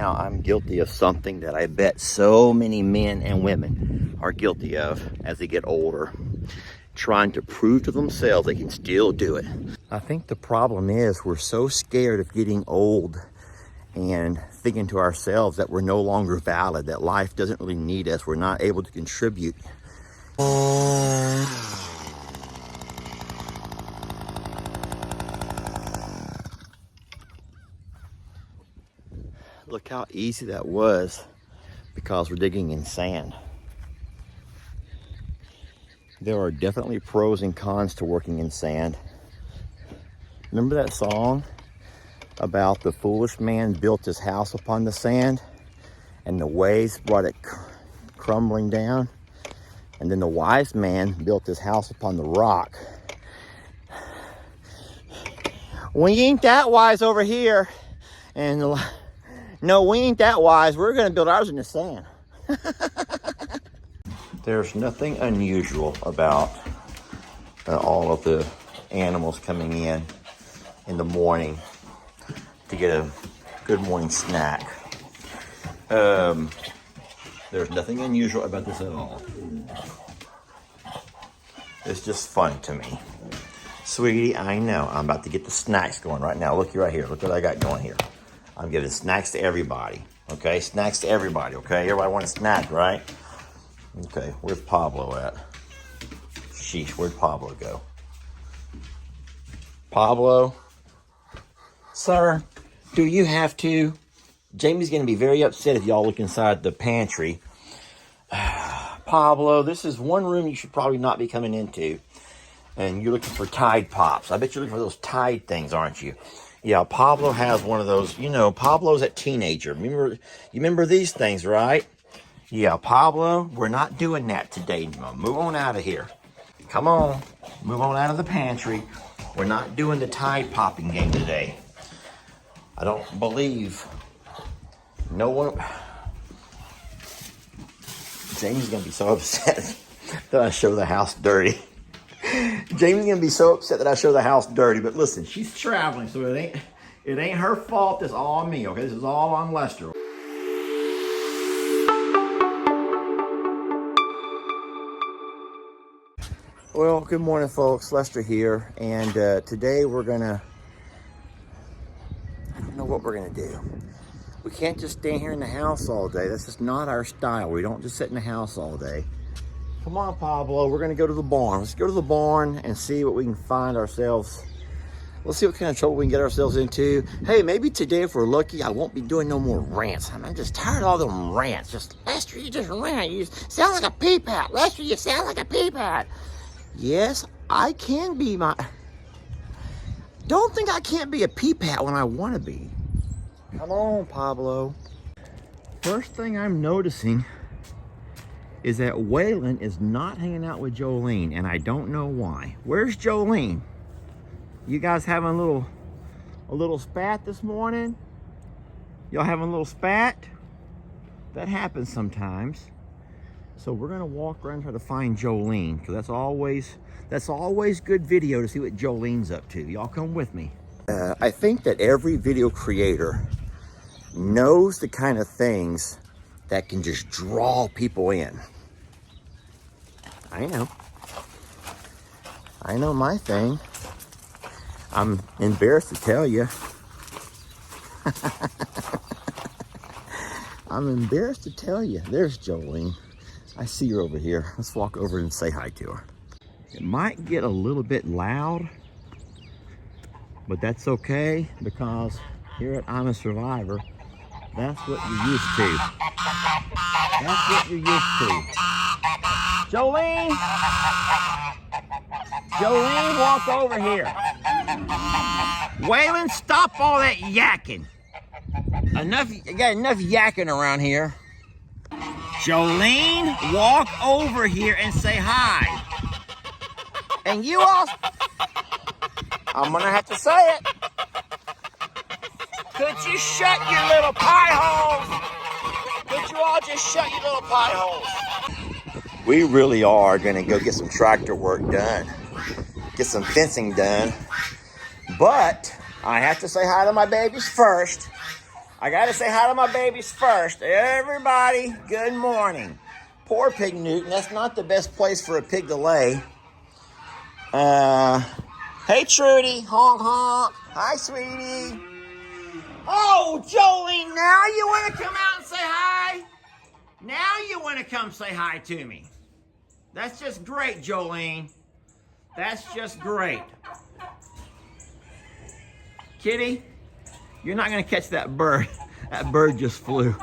now I'm guilty of something that I bet so many men and women are guilty of as they get older, trying to prove to themselves they can still do it. I think the problem is we're so scared of getting old and thinking to ourselves that we're no longer valid, that life doesn't really need us, we're not able to contribute. Look how easy that was because we're digging in sand. There are definitely pros and cons to working in sand. Remember that song about the foolish man built his house upon the sand and the waves brought it crumbling down? And then the wise man built his house upon the rock. We ain't that wise over here. And no, we ain't that wise. We're going to build ours in the sand. There's nothing unusual about all of the animals coming in the morning to get a good morning snack. There's nothing unusual about this at all. It's just fun to me. Sweetie, I know. I'm about to get the snacks going right now. Look right here. Look what I got going here. I'm giving snacks to everybody. Okay? Snacks to everybody. Okay? Everybody wants a snack, right? Okay. Where's Pablo at? Sheesh. Where'd Pablo go? Pablo? Sir, do you have to? Jamie's going to be very upset if y'all look inside the pantry. Pablo, this is one room you should probably not be coming into. And you're looking for Tide Pops. I bet you're looking for those Tide things, aren't you? Yeah, Pablo has one of those. You know, Pablo's a teenager. You remember these things, right? Yeah, Pablo, we're not doing that today. Move on out of here. Come on. Move on out of the pantry. We're not doing the Tide Popping game today. I don't believe no one... Jamie's going to be so upset that I show the house dirty. Jamie's going to be so upset that I show the house dirty. But listen, she's traveling, so it ain't her fault. It's all on me, okay? This is all on Lester. Well, good morning, folks. Lester here. And today we're going to... I don't know what we're going to do. We can't just stay here in the house all day. That's just not our style. We don't just sit in the house all day. Come on, Pablo. We're going to go to the barn. Let's go to the barn and see what we can find ourselves. Let's see what kind of trouble we can get ourselves into. Hey, maybe today, if we're lucky, I won't be doing no more rants. I'm just tired of all them rants. Just, Lester, you just rant. You sound like a peep hat. Lester, you sound like a peep hat. Yes, I can be my... Don't think I can't be a peep hat when I want to be. Come on, Pablo. First thing I'm noticing is that Waylon is not hanging out with Jolene, and I don't know why. Where's Jolene? You guys having a little spat this morning? Y'all having a little spat? That happens sometimes. So we're gonna walk around and try to find Jolene, because that's always good video to see what Jolene's up to. Y'all come with me. I think that every video creator knows the kind of things that can just draw people in. I know my thing. I'm embarrassed to tell you. I'm embarrassed to tell you. There's Jolene. I see her over here. Let's walk over and say hi to her. It might get a little bit loud, but that's okay, because here at I'm a Survivor, that's what you're used to. That's what you're used to. Jolene! Jolene, walk over here. Waylon, stop all that yakking. You got enough yakking around here. Jolene, walk over here and say hi. And you all... I'm gonna have to say it. Could you shut your little pie holes? Could you all just shut your little pie holes? We really are gonna go get some tractor work done. Get some fencing done. But I have to say hi to my babies first. I gotta say hi to my babies first. Everybody, good morning. Poor Pig Newton, that's not the best place for a pig to lay. Hey Trudy, honk honk. Hi sweetie. Oh, Jolene, now you wanna come out and say hi? Now you wanna come say hi to me. That's just great, Jolene. That's just great. Kitty, you're not gonna catch that bird. That bird just flew.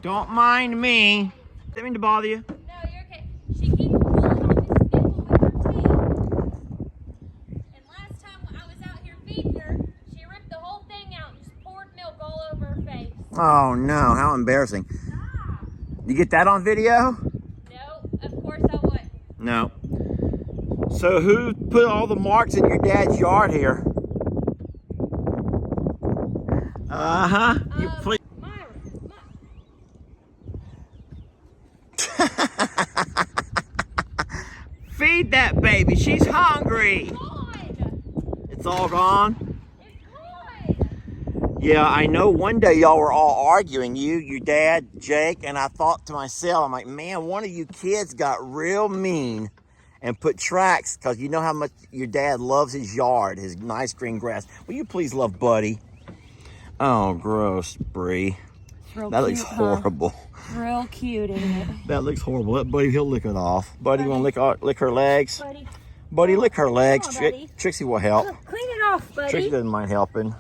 Don't mind me. Didn't mean to bother you. No, you're okay. She keeps pulling on his nipple with her teeth. And last time I was out here feeding her, she ripped the whole thing out and just poured milk all over her face. Oh no, how embarrassing. Stop. You get that on video? No, of course I wouldn't. No. So who put all the marks in your dad's yard here? Uh-huh. You please. Myra. Feed that baby. She's hungry. It's all gone? It's gone. Yeah, I know one day y'all were all arguing, you, your dad, Jake, and I thought to myself, I'm like, man, one of you kids got real mean and put tracks, because you know how much your dad loves his yard, his nice green grass. Will you please love Buddy? Oh, gross, Bree. That looks horrible. Real cute, isn't it? That looks horrible. Let Buddy, he'll lick it off. Buddy, you want to lick her legs? Buddy. Buddy, lick her legs. Come on, buddy. Trixie will help. Clean it off, buddy. Trixie doesn't mind helping.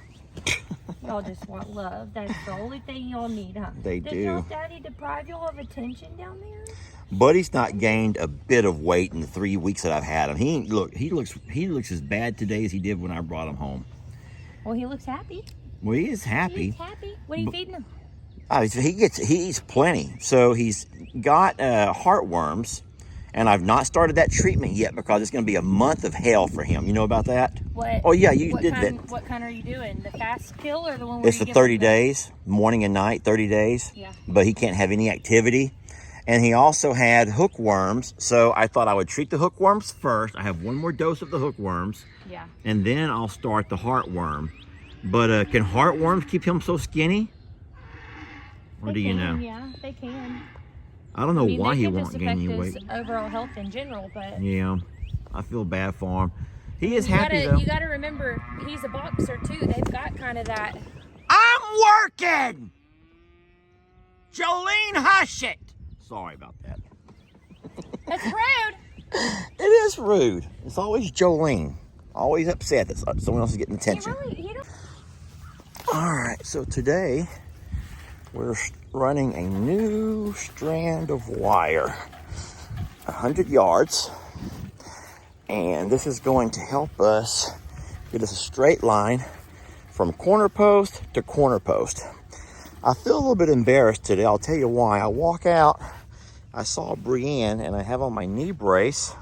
Y'all just want love. That's the only thing y'all need, huh? They Did do. y'all daddy deprive y'all of attention down there? Buddy's not gained a bit of weight in the 3 weeks that I've had him. He looks as bad today as he did when I brought him home. Well, he looks happy. Well, he is happy. He's happy. What are you feeding him? He eats plenty. So he's got heartworms, and I've not started that treatment yet because it's going to be a month of hell for him. You know about that? What? Oh yeah, you did kind, that. What kind are you doing? The fast kill or the one where It's you for give 30 him the- days, morning and night, 30 days. Yeah. But he can't have any activity. And he also had hookworms, so I thought I would treat the hookworms first. I have one more dose of the hookworms, Yeah. and then I'll start the heartworm. But can heartworms keep him so skinny? Or do you know? Yeah, they can. I don't know why they he can won't just gain affect any his weight. overall health in general, but Yeah, I feel bad for him. He is you happy gotta, though. You gotta remember, he's a boxer too. They've got kind of that. I'm working! Jolene, hush it! Sorry about that. That's rude. It is rude. It's always Jolene. Always upset that someone else is getting attention. He don't. All right, so today we're running a new strand of wire, 100 yards, and this is going to help us get us a straight line from corner post to corner post. I feel a little bit embarrassed today. I'll tell you why. I walk out, I saw Brienne, and I have on my knee brace,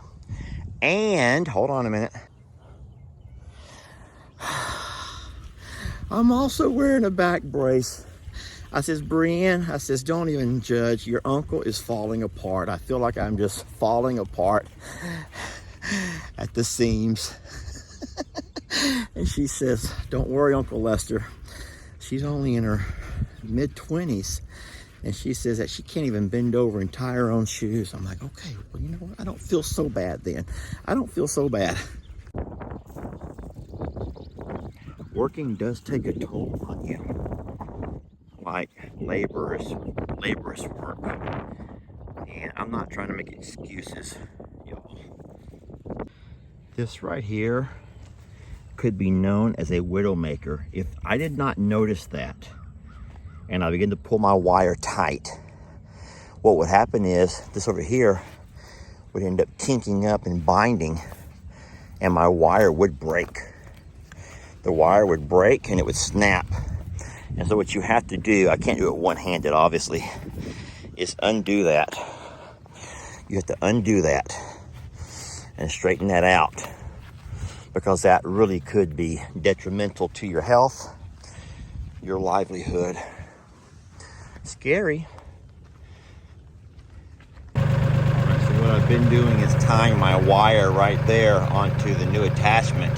and hold on a minute. I'm also wearing a back brace. I says, Brienne, I says, don't even judge. Your uncle is falling apart. I feel like I'm just falling apart at the seams. And she says, don't worry, Uncle Lester. She's only in her mid-20s. And she says that she can't even bend over and tie her own shoes. I'm like, okay, well, you know what? I don't feel so bad then. I don't feel so bad. Working does take a toll on you, like laborious work. And I'm not trying to make excuses, y'all. This right here could be known as a widowmaker. If I did not notice that, and I begin to pull my wire tight, what would happen is this over here would end up kinking up and binding, and my wire would break. The wire would break and it would snap. And so what you have to do, I can't do it one-handed obviously, is undo that. You have to undo that and straighten that out, because that really could be detrimental to your health, your livelihood. Scary. All right, so what I've been doing is tying my wire right there onto the new attachment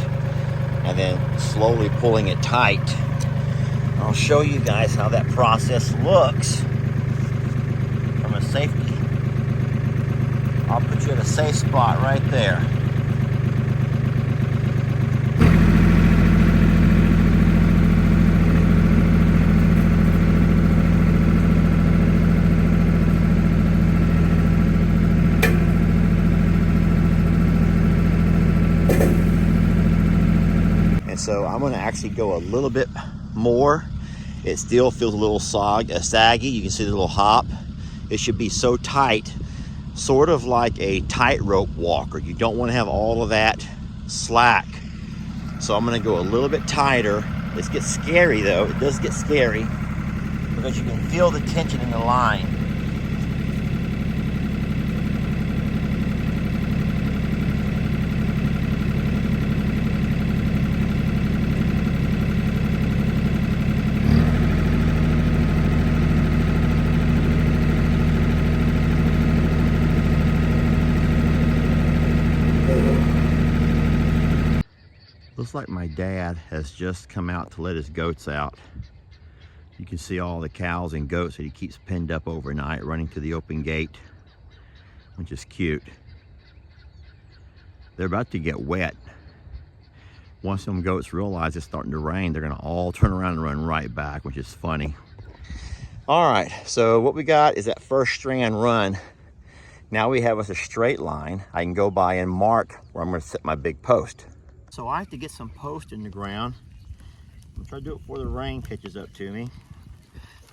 and then slowly pulling it tight. I'll show you guys how that process looks from a safety. I'll put you at a safe spot right there. And so I'm going to actually go a little bit more. It still feels a little saggy. You can see the little hop. It should be so tight, sort of like a tightrope walker. You don't want to have all of that slack. So I'm going to go a little bit tighter. This gets scary though. It does get scary because you can feel the tension in the line. Looks like my dad has just come out to let his goats out. You can see all the cows and goats that he keeps penned up overnight running to the open gate, which is cute. They're about to get wet. Once them goats realize it's starting to rain, they're gonna all turn around and run right back, which is funny. All right, so what we got is that first strand run. Now we have us a straight line. I can go by and mark where I'm gonna set my big post. So I have to get some post in the ground. I'm gonna try to do it before the rain catches up to me.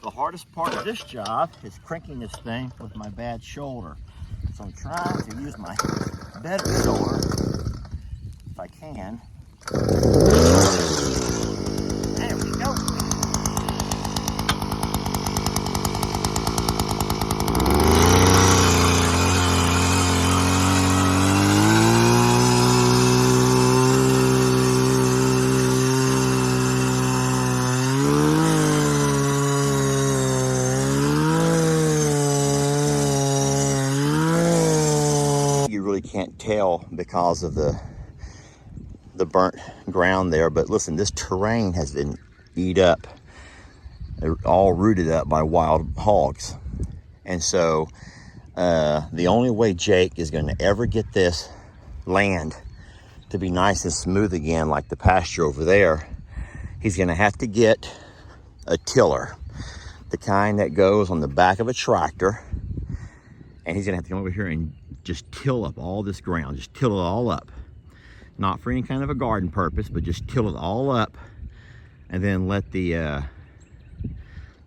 The hardest part of this job is cranking this thing with my bad shoulder. So I'm trying to use my better shoulder, if I can. There we go. Can't tell because of the burnt ground there, but listen, this terrain has been eat up, all rooted up by wild hogs. And so the only way Jake is going to ever get this land to be nice and smooth again like the pasture over there, he's going to have to get a tiller, the kind that goes on the back of a tractor, and he's going to have to come over here and just till up all this ground, just till it all up. Not for any kind of a garden purpose, but just till it all up, and then let the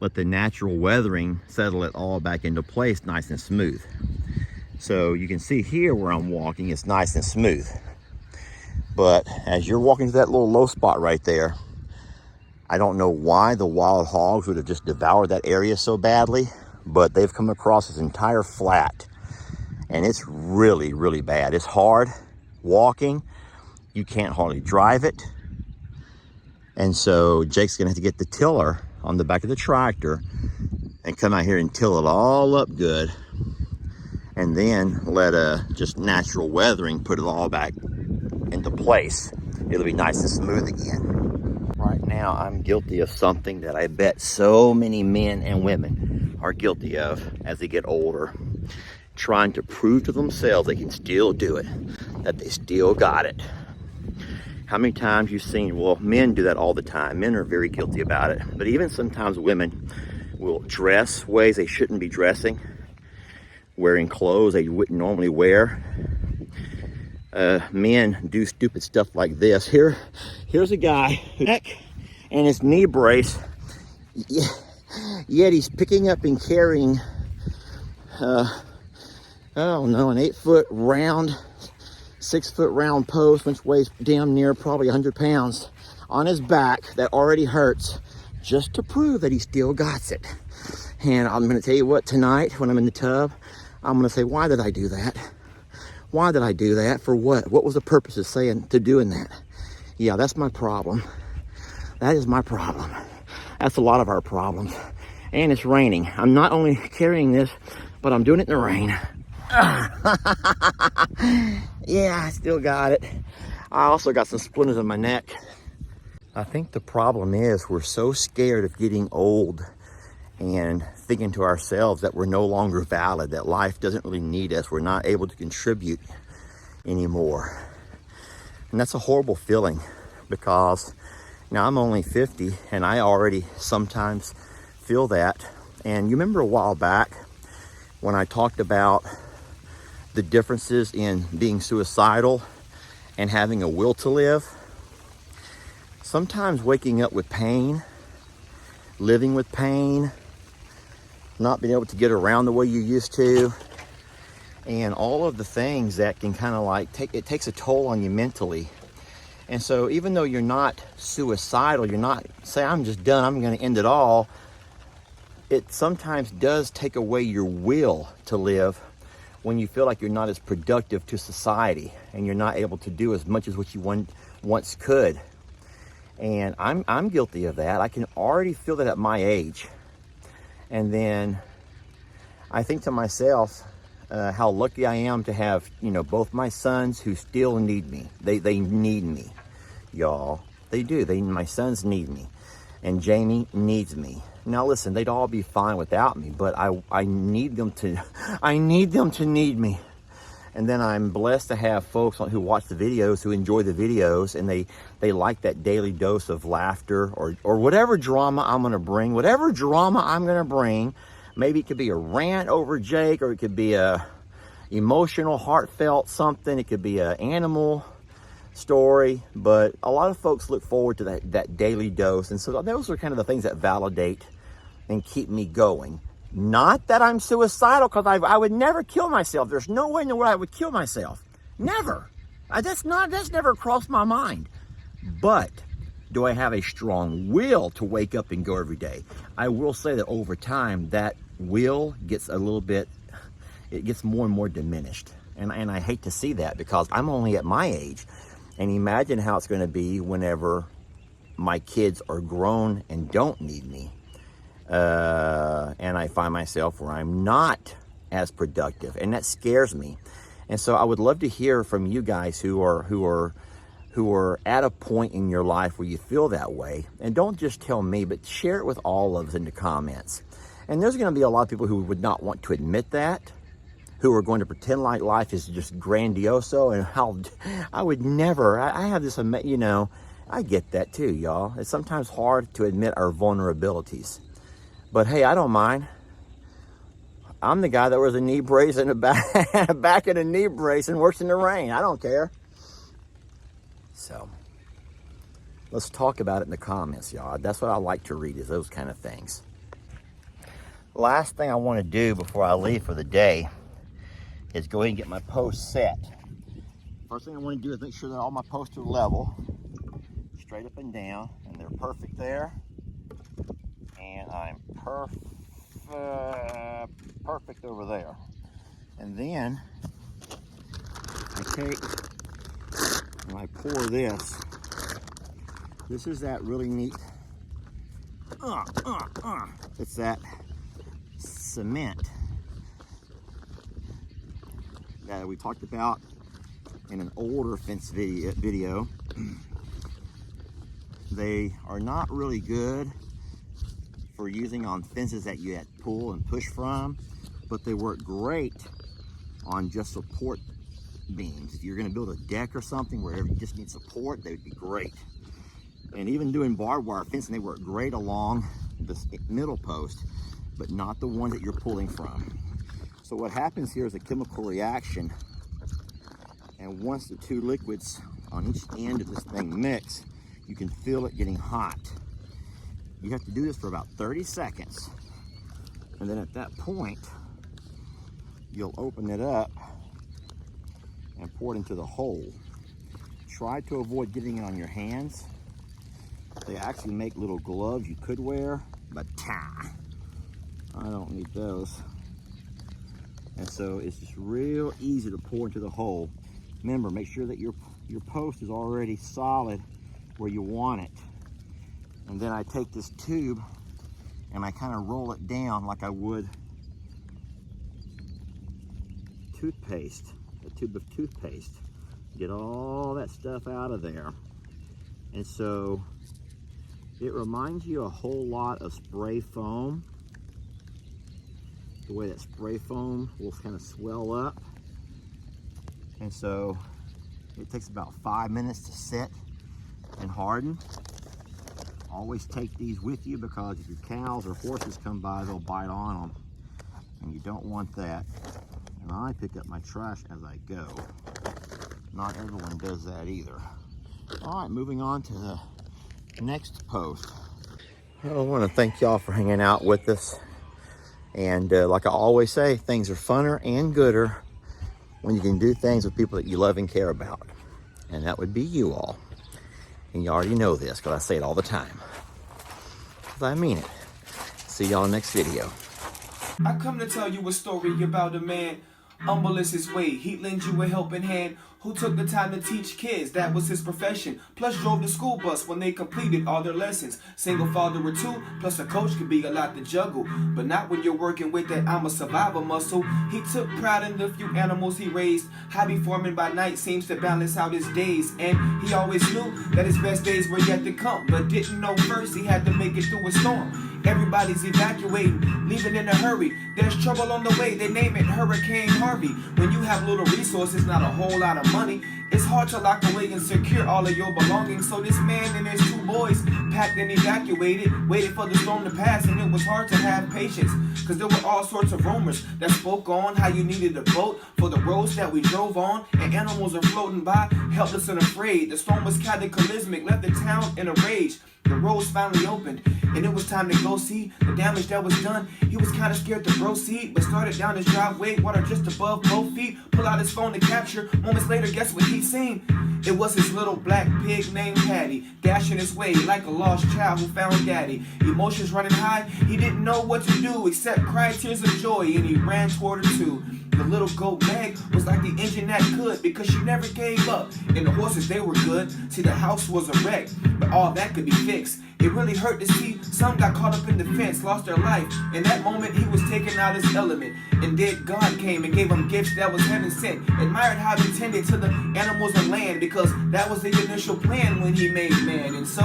natural weathering settle it all back into place nice and smooth. So you can see here where I'm walking, it's nice and smooth. But as you're walking to that little low spot right there, I don't know why the wild hogs would have just devoured that area so badly, but they've come across this entire flat. And it's really, really bad. It's hard walking. You can't hardly drive it. And so Jake's gonna have to get the tiller on the back of the tractor and come out here and till it all up good. And then let just natural weathering put it all back into place. It'll be nice and smooth again. Right now, I'm guilty of something that I bet so many men and women are guilty of as they get older. Trying to prove to themselves they can still do it, that they still got it. How many times you've seen, well, men do that all the time. Men are very guilty about it. But even sometimes women will dress ways they shouldn't be dressing, wearing clothes they wouldn't normally wear. Men do stupid stuff like this. Here's a guy who neck and his knee brace, yet he's picking up and carrying I don't know, an 8-foot round, 6-foot round post, which weighs damn near probably 100 pounds on his back that already hurts, just to prove that he still got it. And I'm going to tell you what, tonight when I'm in the tub, I'm going to say, why did I do that? Why did I do that? For what? What was the purpose of saying, to doing that? Yeah, that's my problem. That is my problem. That's a lot of our problems. And it's raining. I'm not only carrying this, but I'm doing it in the rain. Yeah, I still got it. I also got some splinters in my neck. I think the problem is we're so scared of getting old and thinking to ourselves that we're no longer valid, that life doesn't really need us. We're not able to contribute anymore. And that's a horrible feeling, because now I'm only 50 and I already sometimes feel that. And you remember a while back when I talked about the differences in being suicidal and having a will to live? Sometimes waking up with pain, living with pain, not being able to get around the way you used to, and all of the things that can kind of like it takes a toll on you mentally. And so even though you're not suicidal, you're not say, I'm just done, I'm going to end it all, it sometimes does take away your will to live when you feel like you're not as productive to society and you're not able to do as much as what you once could. And I'm guilty of that. I can already feel that at my age. And then I think to myself how lucky I am to have, both my sons who still need me. They need me, y'all. They do. My sons need me. And Jamie needs me. Now listen, they'd all be fine without me, but I need them to need me. And then I'm blessed to have folks who watch the videos, who enjoy the videos, and they like that daily dose of laughter or whatever drama I'm going to bring. Whatever drama I'm going to bring, maybe it could be a rant over Jake, or it could be a emotional, heartfelt something. It could be an animal story, but a lot of folks look forward to that daily dose. And so those are kind of the things that validate and keep me going. Not that I'm suicidal, because I would never kill myself. There's no way in the world I would kill myself. Never. That's never crossed my mind. But do I have a strong will to wake up and go every day? I will say that over time, that will gets it gets more and more diminished. And I hate to see that, because I'm only at my age. And imagine how it's going to be whenever my kids are grown and don't need me. And I find myself where I'm not as productive, and that scares me. And so I would love to hear from you guys who are at a point in your life where you feel that way. And don't just tell me, but share it with all of us in the comments. And there's going to be a lot of people who would not want to admit that, who are going to pretend like life is just grandioso, and how I would never. I have this, I get that too, y'all. It's sometimes hard to admit our vulnerabilities. But hey, I don't mind. I'm the guy that wears a knee brace and a back and a knee brace and works in the rain. I don't care. So let's talk about it in the comments, y'all. That's what I like to read, is those kind of things. Last thing I want to do before I leave for the day is go ahead and get my posts set. First thing I want to do is make sure that all my posts are level, straight up and down, and they're perfect there. And I'm perfect over there. And then I take and I pour this. This is that really neat, it's that cement that we talked about in an older fence video. They are not really good for using on fences that you had to pull and push from, but they work great on just support beams. If you're going to build a deck or something where you just need support, they would be great. And even doing barbed wire fencing, they work great along this middle post, but not the one that you're pulling from. So what happens here is a chemical reaction, and once the two liquids on each end of this thing mix, you can feel it getting hot. You have to do this for about 30 seconds. And then at that point, you'll open it up and pour it into the hole. Try to avoid getting it on your hands. They actually make little gloves you could wear, but I don't need those. And so it's just real easy to pour into the hole. Remember, make sure that your post is already solid where you want it. And then I take this tube and I kind of roll it down like I would toothpaste, a tube of toothpaste. Get all that stuff out of there. And so it reminds you a whole lot of spray foam. The way that spray foam will kind of swell up. And so it takes about 5 minutes to set and harden. Always take these with you because if your cows or horses come by, they'll bite on them. And you don't want that. And I pick up my trash as I go. Not everyone does that either. All right, moving on to the next post. I want to thank y'all for hanging out with us. And like I always say, things are funner and gooder when you can do things with people that you love and care about. And that would be you all. And you already know this because I say it all the time. Because I mean it. See y'all next video. I come to tell you a story about a man, humble is his way. He lends you a helping hand, who took the time to teach kids, that was his profession. Plus drove the school bus when they completed all their lessons. Single father or two, plus a coach could be a lot to juggle. But not when you're working with that I'm a survivor muscle. He took pride in the few animals he raised. Hobby farming by night seems to balance out his days. And he always knew that his best days were yet to come. But didn't know first he had to make it through a storm. Everybody's evacuating, leaving in a hurry. There's trouble on the way, they name it Hurricane Harvey. When you have little resources, not a whole lot of money, it's hard to lock away and secure all of your belongings. So this man and his two boys packed and evacuated, waited for the storm to pass, and it was hard to have patience. Cause there were all sorts of rumors that spoke on how you needed a boat for the roads that we drove on, and animals are floating by, helpless and afraid. The storm was cataclysmic, left the town in a rage. The roads finally opened, and it was time to go see the damage that was done. He was kind of scared to proceed, but started down his driveway, water just above both feet. Pull out his phone to capture. Moments later, guess what he seen? It was his little black pig named Patty, dashing his way like a lost child who found daddy. Emotions running high, he didn't know what to do except cry tears of joy, and he ran toward her too. The little goat Meg was like the engine that could, because she never gave up, and the horses, they were good. See, the house was a wreck, but all that could be fixed. It really hurt to see some got caught up in the fence, lost their life. In that moment, he was taken out his element. And dead God came and gave him gifts that was heaven sent. Admired how he tended to the animals and land, because that was the initial plan when he made man. And so,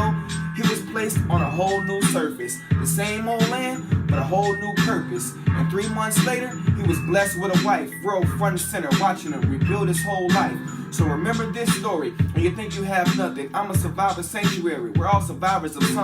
he was placed on a whole new surface. The same old land, but a whole new purpose. And 3 months later, he was blessed with a wife, world front and center, watching him rebuild his whole life. So remember this story when you think you have nothing. I'm a survivor sanctuary. We're all survivors of something.